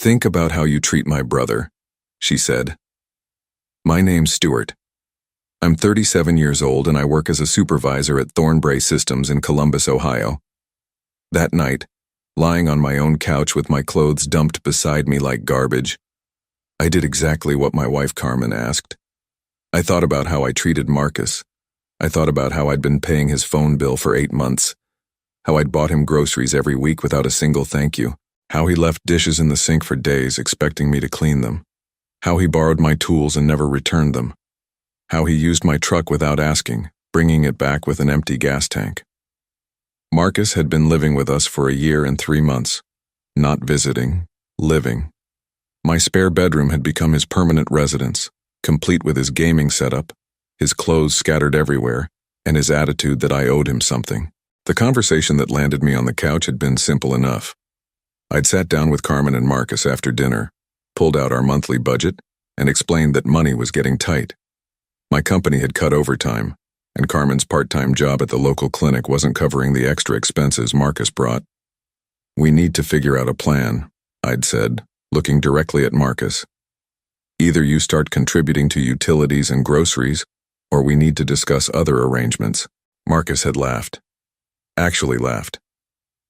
Think about how you treat my brother, she said. My name's Stuart. I'm 37 years old and I work as a supervisor at Thornbrae Systems in Columbus, Ohio. That night, lying on my own couch with my clothes dumped beside me like garbage, I did exactly what my wife Carmen asked. I thought about how I treated Marcus. I thought about how I'd been paying his phone bill for 8 months, how I'd bought him groceries every week without a single thank you, how he left dishes in the sink for days expecting me to clean them, how he borrowed my tools and never returned them, how he used my truck without asking, bringing it back with an empty gas tank. Marcus had been living with us for 1 year and 3 months, not visiting, living. My spare bedroom had become his permanent residence, complete with his gaming setup, his clothes scattered everywhere, and his attitude that I owed him something. The conversation that landed me on the couch had been simple enough. I'd sat down with Carmen and Marcus after dinner, pulled out our monthly budget, and explained that money was getting tight. My company had cut overtime, and Carmen's part-time job at the local clinic wasn't covering the extra expenses Marcus brought. We need to figure out a plan, I'd said, looking directly at Marcus. Either you start contributing to utilities and groceries, or we need to discuss other arrangements. Marcus had laughed. Actually laughed.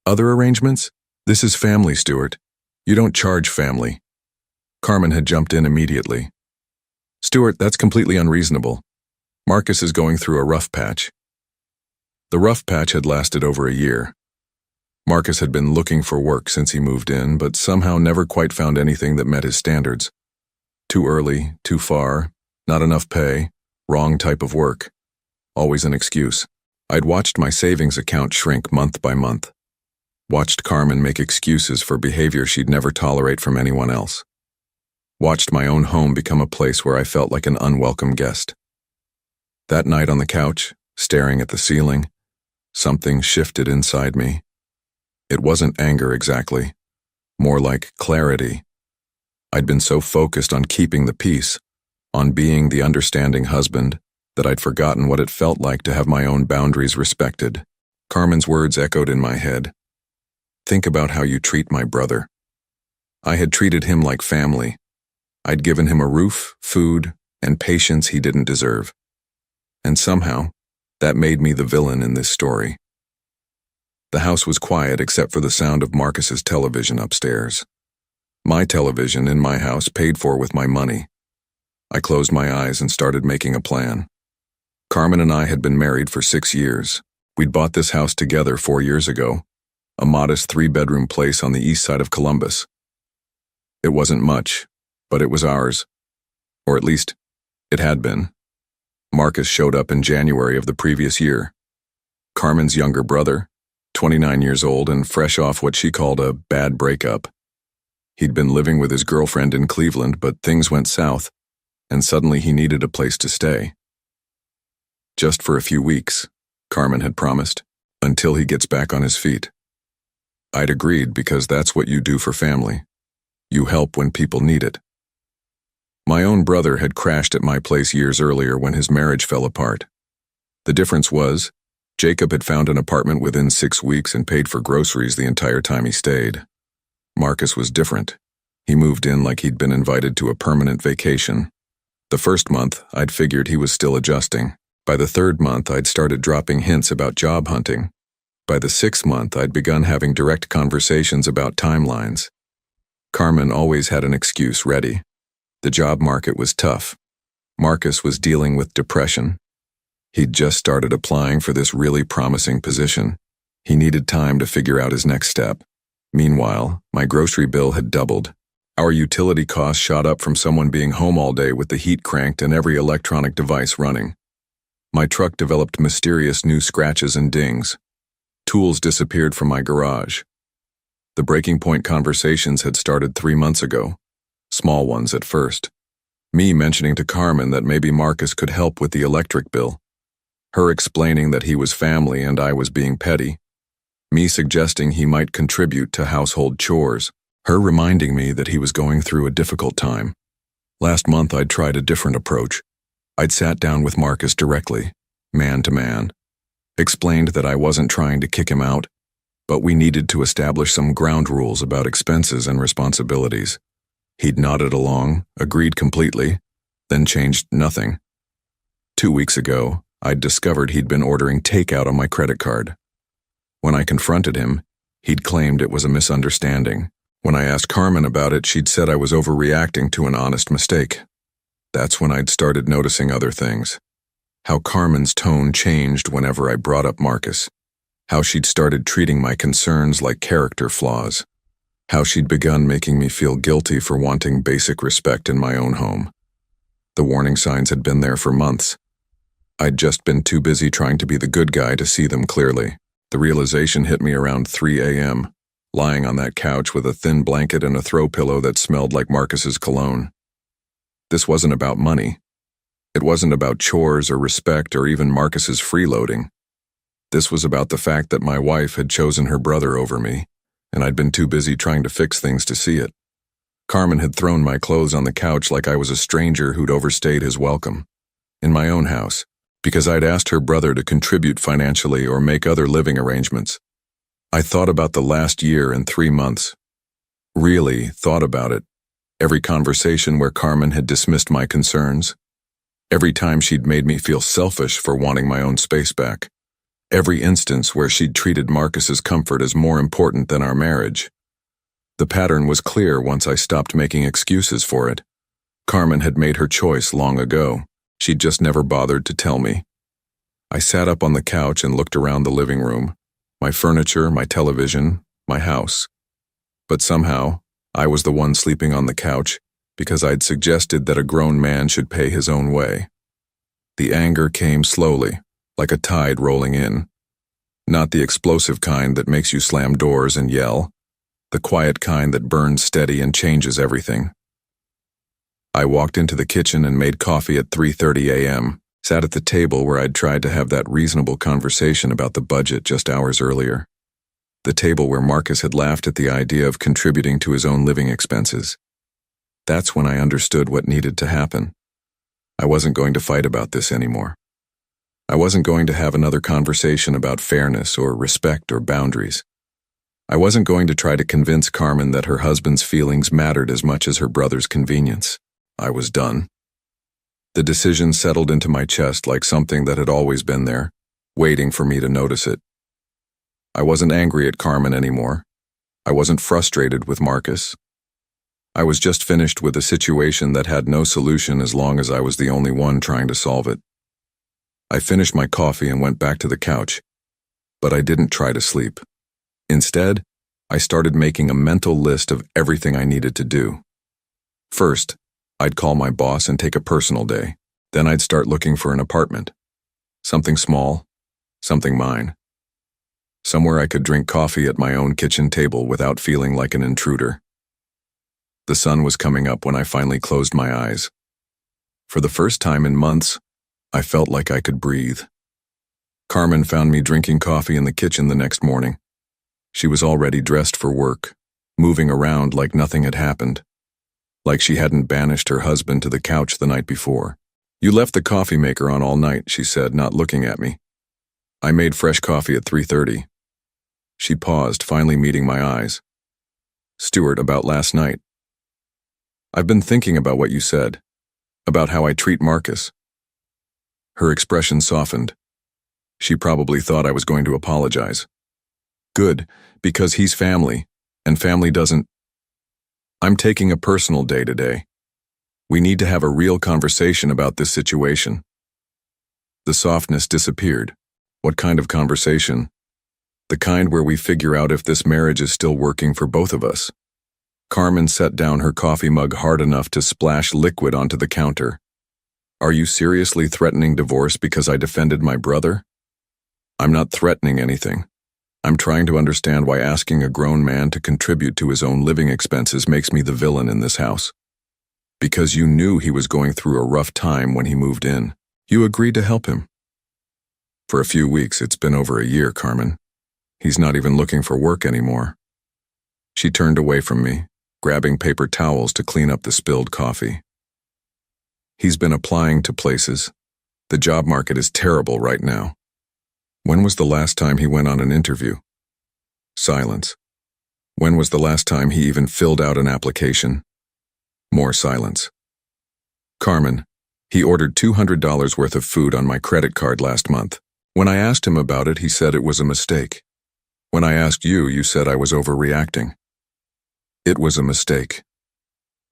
Other arrangements? This is family, Stuart. You don't charge family. Carmen had jumped in immediately. Stuart, that's completely unreasonable. Marcus is going through a rough patch. The rough patch had lasted over 1 year. Marcus had been looking for work since he moved in, but somehow never quite found anything that met his standards. Too early, too far, not enough pay, wrong type of work. Always an excuse. I'd watched my savings account shrink month by month. Watched Carmen make excuses for behavior she'd never tolerate from anyone else. Watched my own home become a place where I felt like an unwelcome guest. That night on the couch, staring at the ceiling, something shifted inside me. It wasn't anger exactly, more like clarity. I'd been so focused on keeping the peace, on being the understanding husband, that I'd forgotten what it felt like to have my own boundaries respected. Carmen's words echoed in my head. Think about how you treat my brother. I had treated him like family. I'd given him a roof, food, and patience he didn't deserve. And somehow, that made me the villain in this story. The house was quiet except for the sound of Marcus's television upstairs. My television in my house paid for with my money. I closed my eyes and started making a plan. Carmen and I had been married for 6 years. We'd bought this house together 4 years ago, a modest 3-bedroom place on the east side of Columbus. It wasn't much, but it was ours. Or at least, it had been. Marcus showed up in January of the previous year. Carmen's younger brother, 29 years old and fresh off what she called a bad breakup. He'd been living with his girlfriend in Cleveland, but things went south, and suddenly he needed a place to stay. Just for a few weeks, Carmen had promised, until he gets back on his feet. I'd agreed because that's what you do for family. You help when people need it. My own brother had crashed at my place years earlier when his marriage fell apart. The difference was, Jacob had found an apartment within 6 weeks and paid for groceries the entire time he stayed. Marcus was different. He moved in like he'd been invited to a permanent vacation. The first month, I'd figured he was still adjusting. By the 3rd month, I'd started dropping hints about job hunting. By the 6th month, I'd begun having direct conversations about timelines. Carmen always had an excuse ready. The job market was tough. Marcus was dealing with depression. He'd just started applying for this really promising position. He needed time to figure out his next step. Meanwhile, my grocery bill had doubled. Our utility costs shot up from someone being home all day with the heat cranked and every electronic device running. My truck developed mysterious new scratches and dings. Tools disappeared from my garage. The breaking point conversations had started 3 months ago. Small ones at first. Me mentioning to Carmen that maybe Marcus could help with the electric bill. Her explaining that he was family and I was being petty. Me suggesting he might contribute to household chores. Her reminding me that he was going through a difficult time. Last month I'd tried a different approach. I'd sat down with Marcus directly, man to man. Explained that I wasn't trying to kick him out, but we needed to establish some ground rules about expenses and responsibilities. He'd nodded along, agreed completely, then changed nothing. 2 weeks ago, I'd discovered he'd been ordering takeout on my credit card. When I confronted him, he'd claimed it was a misunderstanding. When I asked Carmen about it, she'd said I was overreacting to an honest mistake. That's when I'd started noticing other things. How Carmen's tone changed whenever I brought up Marcus. How she'd started treating my concerns like character flaws. How she'd begun making me feel guilty for wanting basic respect in my own home. The warning signs had been there for months. I'd just been too busy trying to be the good guy to see them clearly. The realization hit me around 3 a.m., lying on that couch with a thin blanket and a throw pillow that smelled like Marcus's cologne. This wasn't about money. It wasn't about chores or respect or even Marcus's freeloading. This was about the fact that my wife had chosen her brother over me, and I'd been too busy trying to fix things to see it. Carmen had thrown my clothes on the couch like I was a stranger who'd overstayed his welcome. In my own house, because I'd asked her brother to contribute financially or make other living arrangements. I thought about the last year and 3 months. Really thought about it. Every conversation where Carmen had dismissed my concerns. Every time she'd made me feel selfish for wanting my own space back. Every instance where she'd treated Marcus's comfort as more important than our marriage. The pattern was clear once I stopped making excuses for it. Carmen had made her choice long ago. She'd just never bothered to tell me. I sat up on the couch and looked around the living room, my furniture, my television, my house. But somehow, I was the one sleeping on the couch because I'd suggested that a grown man should pay his own way. The anger came slowly, like a tide rolling in. Not the explosive kind that makes you slam doors and yell, the quiet kind that burns steady and changes everything. I walked into the kitchen and made coffee at 3:30 a.m., sat at the table where I'd tried to have that reasonable conversation about the budget just hours earlier. The table where Marcus had laughed at the idea of contributing to his own living expenses. That's when I understood what needed to happen. I wasn't going to fight about this anymore. I wasn't going to have another conversation about fairness or respect or boundaries. I wasn't going to try to convince Carmen that her husband's feelings mattered as much as her brother's convenience. I was done. The decision settled into my chest like something that had always been there, waiting for me to notice it. I wasn't angry at Carmen anymore. I wasn't frustrated with Marcus. I was just finished with a situation that had no solution as long as I was the only one trying to solve it. I finished my coffee and went back to the couch, but I didn't try to sleep. Instead, I started making a mental list of everything I needed to do. First, I'd call my boss and take a personal day. Then I'd start looking for an apartment. Something small, something mine. Somewhere I could drink coffee at my own kitchen table without feeling like an intruder. The sun was coming up when I finally closed my eyes. For the first time in months, I felt like I could breathe. Carmen found me drinking coffee in the kitchen the next morning. She was already dressed for work, moving around like nothing had happened. Like she hadn't banished her husband to the couch the night before. "You left the coffee maker on all night," she said, not looking at me. "I made fresh coffee at 3:30. She paused, finally meeting my eyes. "Stuart, about last night. I've been thinking about what you said, about how I treat Marcus." Her expression softened. She probably thought I was going to apologize. "Good, because he's family, and family doesn't..." "I'm taking a personal day today. We need to have a real conversation about this situation." The softness disappeared. What kind of conversation? The kind where we figure out if this marriage is still working for both of us. Carmen set down her coffee mug hard enough to splash liquid onto the counter. "Are you seriously threatening divorce because I defended my brother?" "I'm not threatening anything. I'm trying to understand why asking a grown man to contribute to his own living expenses makes me the villain in this house. Because you knew he was going through a rough time when he moved in. You agreed to help him." "For a few weeks, it's been over a year, Carmen. He's not even looking for work anymore." She turned away from me, grabbing paper towels to clean up the spilled coffee. "He's been applying to places. The job market is terrible right now." "When was the last time he went on an interview?" Silence. "When was the last time he even filled out an application?" More silence. Carmen, he ordered $200 worth of food on my credit card last month. When I asked him about it, he said it was a mistake. When I asked you, you said I was overreacting. It was a mistake.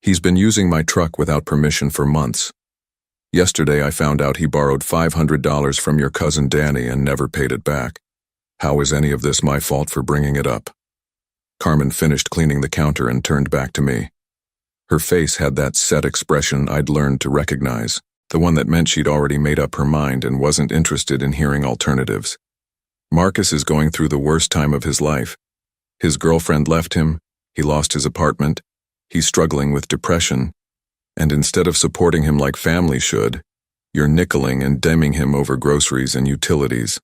He's been using my truck without permission for months. Yesterday I found out he borrowed $500 from your cousin Danny and never paid it back. How is any of this my fault for bringing it up? Carmen finished cleaning the counter and turned back to me. Her face had that set expression I'd learned to recognize, the one that meant she'd already made up her mind and wasn't interested in hearing alternatives. Marcus is going through the worst time of his life. His girlfriend left him, he lost his apartment, he's struggling with depression, and instead of supporting him like family should, you're nickeling and diming him over groceries and utilities.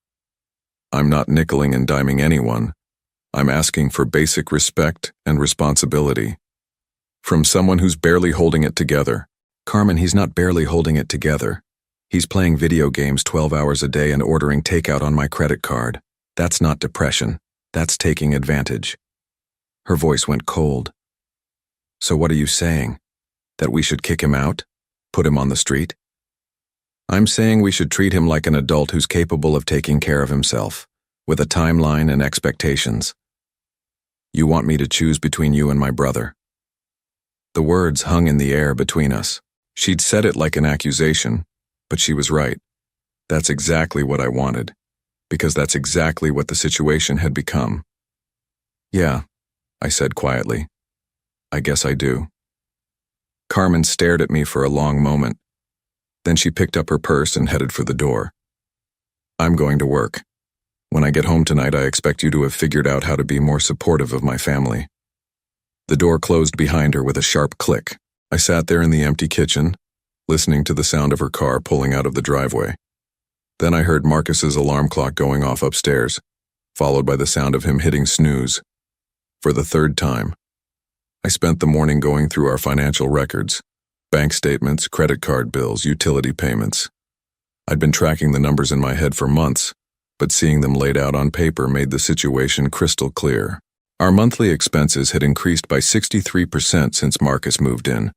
I'm not nickeling and diming anyone. I'm asking for basic respect and responsibility. From someone who's barely holding it together. Carmen, he's not barely holding it together. He's playing video games 12 hours a day and ordering takeout on my credit card. That's not depression. That's taking advantage. Her voice went cold. So what are you saying? That we should kick him out? Put him on the street? I'm saying we should treat him like an adult who's capable of taking care of himself, with a timeline and expectations. You want me to choose between you and my brother? The words hung in the air between us. She'd said it like an accusation, but she was right. That's exactly what I wanted, because that's exactly what the situation had become. Yeah, I said quietly. I guess I do. Carmen stared at me for a long moment. Then she picked up her purse and headed for the door. I'm going to work. When I get home tonight, I expect you to have figured out how to be more supportive of my family. The door closed behind her with a sharp click. I sat there in the empty kitchen, listening to the sound of her car pulling out of the driveway. Then I heard Marcus's alarm clock going off upstairs, followed by the sound of him hitting snooze. For the third time. I spent the morning going through our financial records, bank statements, credit card bills, utility payments. I'd been tracking the numbers in my head for months, but seeing them laid out on paper made the situation crystal clear. Our monthly expenses had increased by 63% since Marcus moved in.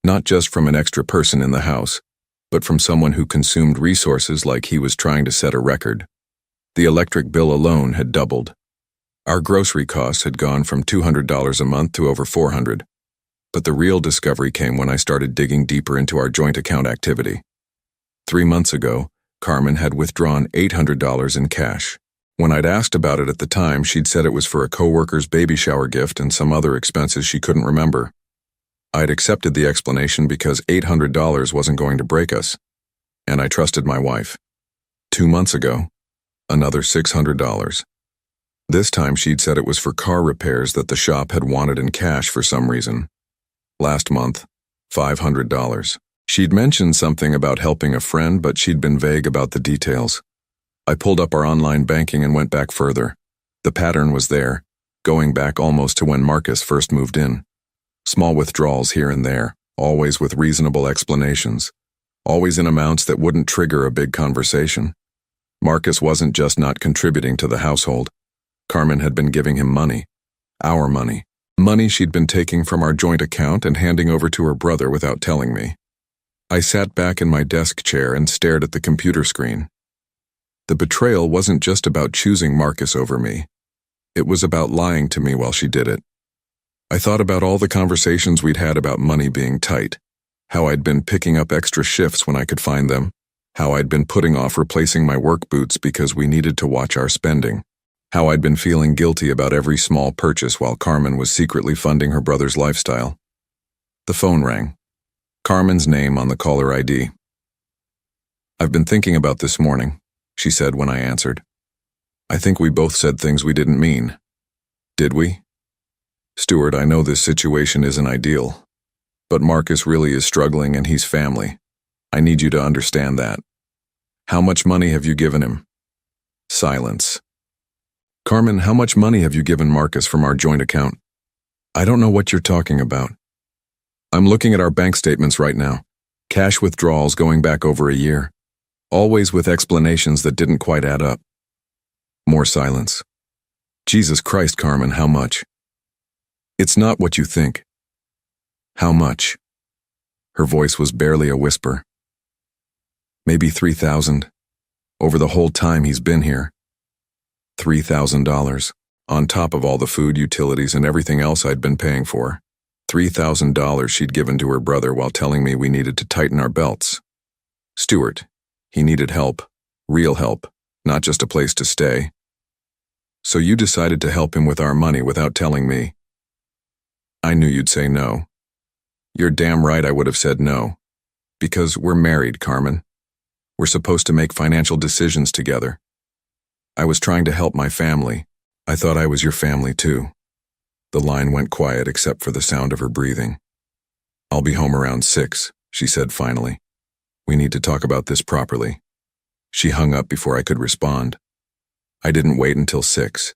Not just from an extra person in the house, but from someone who consumed resources like he was trying to set a record. The electric bill alone had doubled. Our grocery costs had gone from $200 a month to over $400. But the real discovery came when I started digging deeper into our joint account activity. 3 months ago, Carmen had withdrawn $800 in cash. When I'd asked about it at the time, she'd said it was for a coworker's baby shower gift and some other expenses she couldn't remember. I'd accepted the explanation because $800 wasn't going to break us, and I trusted my wife. 2 months ago, another $600. This time she'd said it was for car repairs that the shop had wanted in cash for some reason. Last month, $500. She'd mentioned something about helping a friend, but she'd been vague about the details. I pulled up our online banking and went back further. The pattern was there, going back almost to when Marcus first moved in. Small withdrawals here and there, always with reasonable explanations, always in amounts that wouldn't trigger a big conversation. Marcus wasn't just not contributing to the household. Carmen had been giving him money. Our money. Money she'd been taking from our joint account and handing over to her brother without telling me. I sat back in my desk chair and stared at the computer screen. The betrayal wasn't just about choosing Marcus over me. It was about lying to me while she did it. I thought about all the conversations we'd had about money being tight, how I'd been picking up extra shifts when I could find them, how I'd been putting off replacing my work boots because we needed to watch our spending, how I'd been feeling guilty about every small purchase while Carmen was secretly funding her brother's lifestyle. The phone rang. Carmen's name on the caller ID. I've been thinking about this morning, she said when I answered. I think we both said things we didn't mean. Did we? Stuart, I know this situation isn't ideal, but Marcus really is struggling and he's family. I need you to understand that. How much money have you given him? Silence. Carmen, how much money have you given Marcus from our joint account? I don't know what you're talking about. I'm looking at our bank statements right now. Cash withdrawals going back over a year. Always with explanations that didn't quite add up. More silence. Jesus Christ, Carmen, how much? It's not what you think. How much? Her voice was barely a whisper. Maybe 3,000. Over the whole time he's been here. $3,000. On top of all the food, utilities, and everything else I'd been paying for. $3,000 she'd given to her brother while telling me we needed to tighten our belts. Stuart, he needed help. Real help, not just a place to stay. So you decided to help him with our money without telling me. I knew you'd say no. You're damn right I would have said no. Because we're married, Carmen. We're supposed to make financial decisions together. I was trying to help my family. I thought I was your family too. The line went quiet except for the sound of her breathing. I'll be home around 6, she said finally. We need to talk about this properly. She hung up before I could respond. I didn't wait until 6.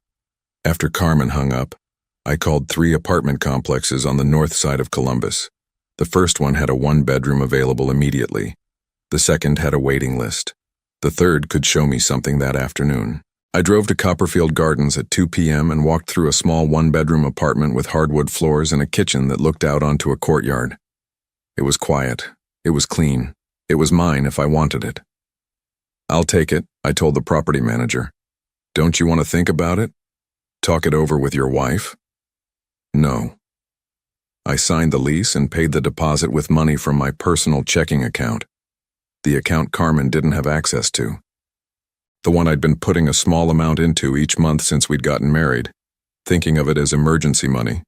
After Carmen hung up, I called 3 apartment complexes on the north side of Columbus. The first one had a 1-bedroom available immediately. The second had a waiting list. The third could show me something that afternoon. I drove to Copperfield Gardens at 2 p.m. and walked through a small 1-bedroom apartment with hardwood floors and a kitchen that looked out onto a courtyard. It was quiet. It was clean. It was mine if I wanted it. I'll take it, I told the property manager. Don't you want to think about it? Talk it over with your wife? No. I signed the lease and paid the deposit with money from my personal checking account. The account Carmen didn't have access to. The one I'd been putting a small amount into each month since we'd gotten married, thinking of it as emergency money.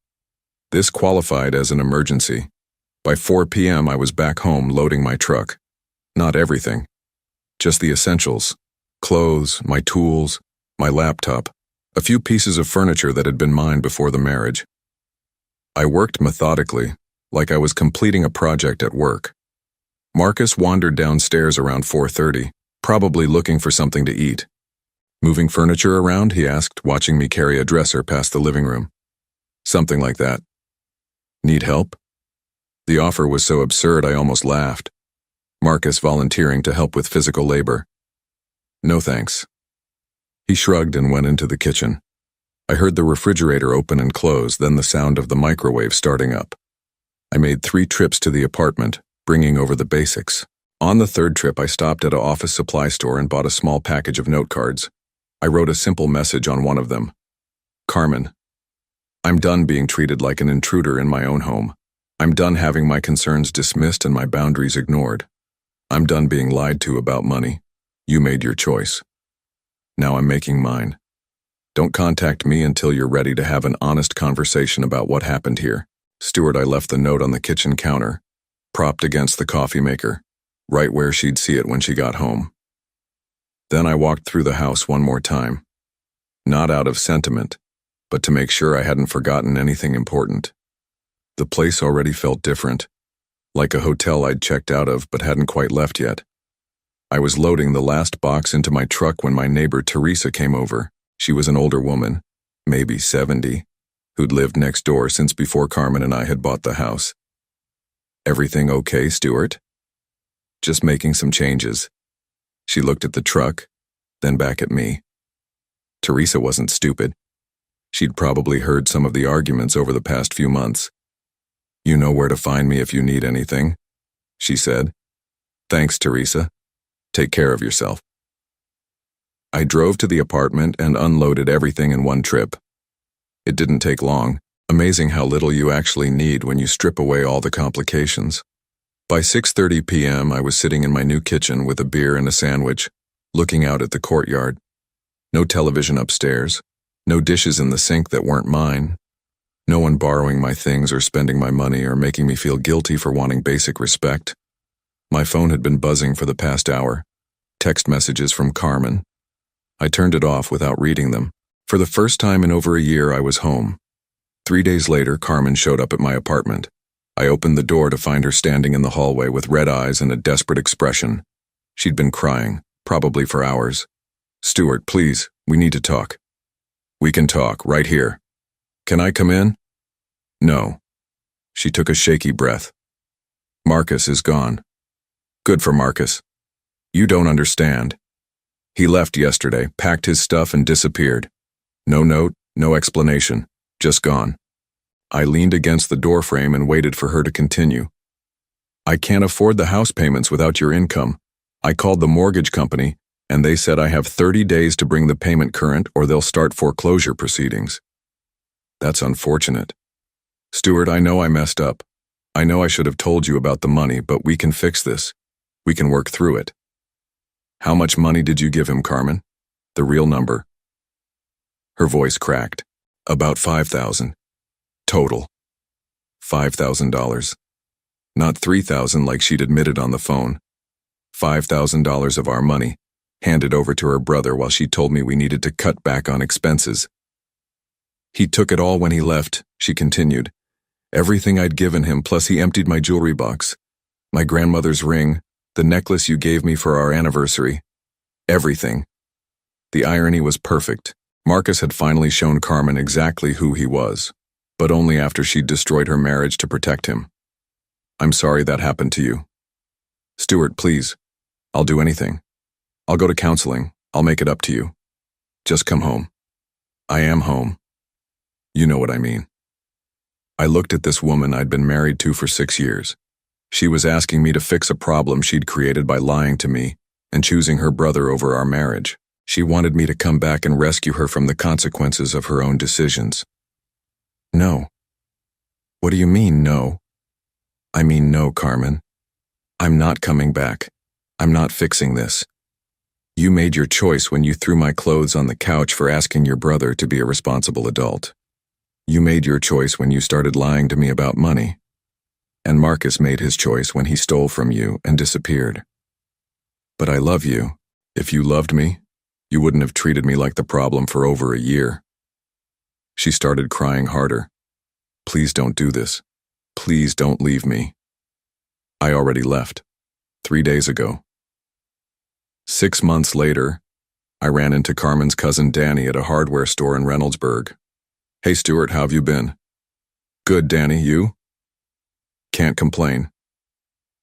This qualified as an emergency. By 4 p.m. I was back home loading my truck. Not everything. Just the essentials. Clothes, my tools, my laptop, a few pieces of furniture that had been mine before the marriage. I worked methodically, like I was completing a project at work. Marcus wandered downstairs around 4:30, probably looking for something to eat. Moving furniture around, he asked, watching me carry a dresser past the living room. Something like that. Need help? The offer was so absurd I almost laughed. Marcus volunteering to help with physical labor. No thanks. He shrugged and went into the kitchen. I heard the refrigerator open and close, then the sound of the microwave starting up. I made 3 trips to the apartment, bringing over the basics. On the 3rd trip, I stopped at an office supply store and bought a small package of note cards. I wrote a simple message on one of them. Carmen, I'm done being treated like an intruder in my own home. I'm done having my concerns dismissed and my boundaries ignored. I'm done being lied to about money. You made your choice. Now I'm making mine. Don't contact me until you're ready to have an honest conversation about what happened here. Stuart, I left the note on the kitchen counter, propped against the coffee maker, right where she'd see it when she got home. Then I walked through the house one more time. Not out of sentiment, but to make sure I hadn't forgotten anything important. The place already felt different, like a hotel I'd checked out of but hadn't quite left yet. I was loading the last box into my truck when my neighbor Teresa came over. She was an older woman, maybe 70, who'd lived next door since before Carmen and I had bought the house. Everything okay, Stuart? Just making some changes. She looked at the truck, then back at me. Teresa wasn't stupid. She'd probably heard some of the arguments over the past few months. You know where to find me if you need anything, she said. Thanks, Teresa. Take care of yourself. I drove to the apartment and unloaded everything in one trip. It didn't take long. Amazing how little you actually need when you strip away all the complications. By 6:30 p.m., I was sitting in my new kitchen with a beer and a sandwich, looking out at the courtyard. No television upstairs, no dishes in the sink that weren't mine, no one borrowing my things or spending my money or making me feel guilty for wanting basic respect. My phone had been buzzing for the past hour. Text messages from Carmen. I turned it off without reading them. For the first time in over a year, I was home. 3 days later, Carmen showed up at my apartment. I opened the door to find her standing in the hallway with red eyes and a desperate expression. She'd been crying, probably for hours. Stuart, please, we need to talk. We can talk, right here. Can I come in? No. She took a shaky breath. Marcus is gone. Good for Marcus. You don't understand. He left yesterday, packed his stuff and disappeared. No note, no explanation, just gone. I leaned against the doorframe and waited for her to continue. I can't afford the house payments without your income. I called the mortgage company, and they said I have 30 days to bring the payment current or they'll start foreclosure proceedings. That's unfortunate. Stuart, I know I messed up. I know I should have told you about the money, but we can fix this. We can work through it. How much money did you give him, Carmen? The real number. Her voice cracked. About $5,000. Total. $5,000. Not $3,000 like she'd admitted on the phone. $5,000 of our money, handed over to her brother while she told me we needed to cut back on expenses. He took it all when he left, she continued. Everything I'd given him, plus he emptied my jewelry box. My grandmother's ring, the necklace you gave me for our anniversary. Everything. The irony was perfect. Marcus had finally shown Carmen exactly who he was, but only after she'd destroyed her marriage to protect him. I'm sorry that happened to you. Stuart, please. I'll do anything. I'll go to counseling. I'll make it up to you. Just come home. I am home. You know what I mean. I looked at this woman I'd been married to for 6 years. She was asking me to fix a problem she'd created by lying to me and choosing her brother over our marriage. She wanted me to come back and rescue her from the consequences of her own decisions. No. What do you mean, no? I mean no, Carmen. I'm not coming back. I'm not fixing this. You made your choice when you threw my clothes on the couch for asking your brother to be a responsible adult. You made your choice when you started lying to me about money. And Marcus made his choice when he stole from you and disappeared. But I love you. If you loved me, you wouldn't have treated me like the problem for over a year. She started crying harder. Please don't do this. Please don't leave me. I already left. 3 days ago. 6 months later, I ran into Carmen's cousin Danny at a hardware store in Reynoldsburg. Hey Stuart, how have you been? Good, Danny, you? Can't complain.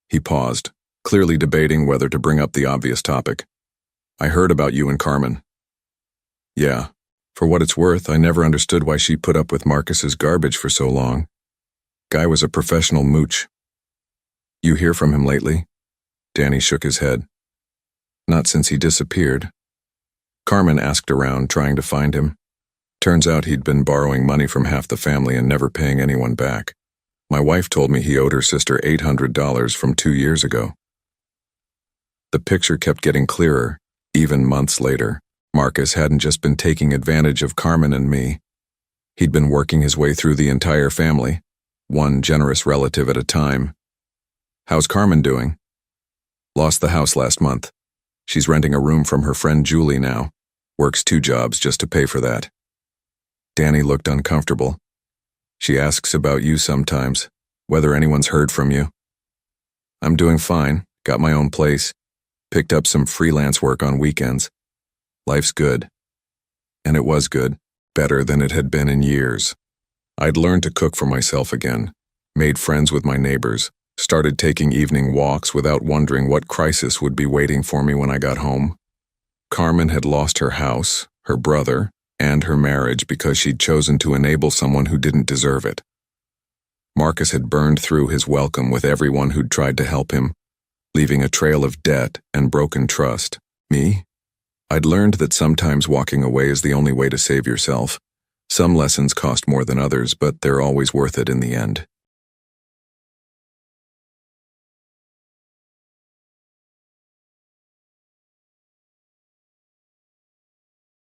He paused, clearly debating whether to bring up the obvious topic. I heard about you and Carmen. Yeah, for what it's worth, I never understood why she put up with Marcus's garbage for so long. Guy was a professional mooch. You hear from him lately? Danny shook his head. Not since he disappeared. Carmen asked around, trying to find him. Turns out he'd been borrowing money from half the family and never paying anyone back. My wife told me he owed her sister $800 from 2 years ago. The picture kept getting clearer, even months later. Marcus hadn't just been taking advantage of Carmen and me. He'd been working his way through the entire family, one generous relative at a time. How's Carmen doing? Lost the house last month. She's renting a room from her friend Julie now. Works 2 jobs just to pay for that. Danny looked uncomfortable. She asks about you sometimes, whether anyone's heard from you. I'm doing fine, got my own place, picked up some freelance work on weekends. Life's good. And it was good, better than it had been in years. I'd learned to cook for myself again, made friends with my neighbors, started taking evening walks without wondering what crisis would be waiting for me when I got home. Carmen had lost her house, her brother, and her marriage because she'd chosen to enable someone who didn't deserve it. Marcus had burned through his welcome with everyone who'd tried to help him, leaving a trail of debt and broken trust. Me? I'd learned that sometimes walking away is the only way to save yourself. Some lessons cost more than others, but they're always worth it in the end.